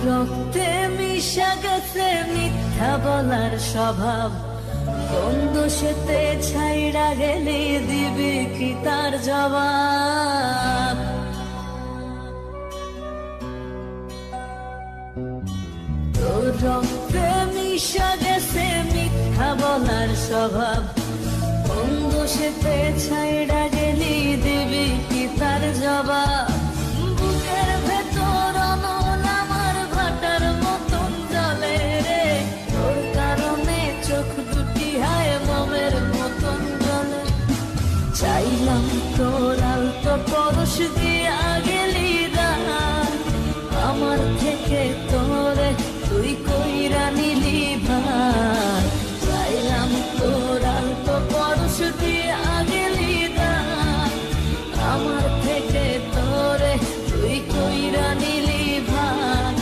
রক্তে মিশা গেছে মিথ্যা বলার স্বভাব, কোন দোষেতে ছাইড়া গেলে দিবি কি তার জবাব? তোর রক্তে মিশা গেছে মিথ্যা বলার স্বভাব, কোন দোষেতে ছাইড়া গেলি দিবি কি তার জবাব? বুকের ভেতর অনল আমার ভাটার মতন জলে রে, তোর কারণে চোখ দুটি হায় মোমের মতন জলে। চাইলাম তোর আলতো পরশ দিয়া গেলি দানা, আমার থেকে তোরে তুই কইরা নিলি ভাই। চাইলাম তোর আলতো পরশ দিয়া গেলি দানা, আমার থেকে তোরে তুই কইরা নিলি ভাই।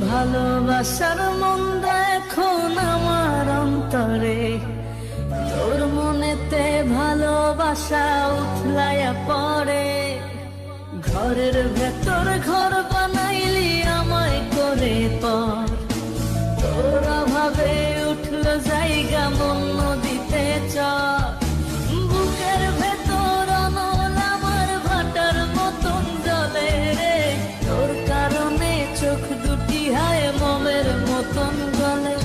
ভালোবাসার মন্দ এখন আমার অন্তরে, তোর মনেতে ভালোবাসা উথলাইয়া পড়ে। ঘরের ভেতর ঘর বানাইলি আমায় করে পর, তোর অভাবে উঠল জায়গা মন নদীতে চর। বুকের ভেতর অনল আমার ভাটার মতন জলে রে, তোর কারণে চোখ দুটি হায় মোমের মতন গলে।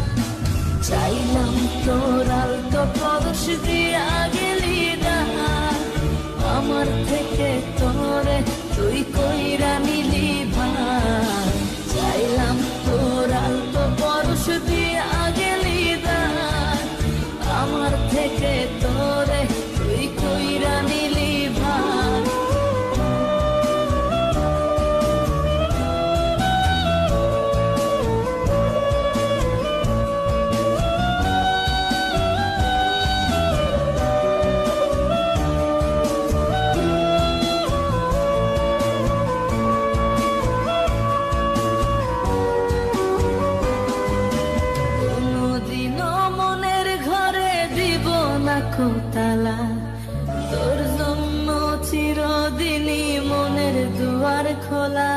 চাইলাম তোর আলতো পরশ দিয়া গেলি দানা, আমার থেকে তোরে তুই কইরা নিলি ভাই। চাইলাম তোর আলতো পরশ দিয়া গেলি দানা, আমার থেকে তোরে তুই কইরা নিলি ভাই। তালা তোর জন্য চিরদিনই মনের দুয়ার খোলা,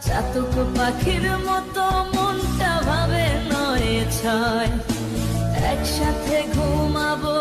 চাতক পাখির মতো মনটা ভাবে নয় ছয়, একসাথে ঘুমাবো।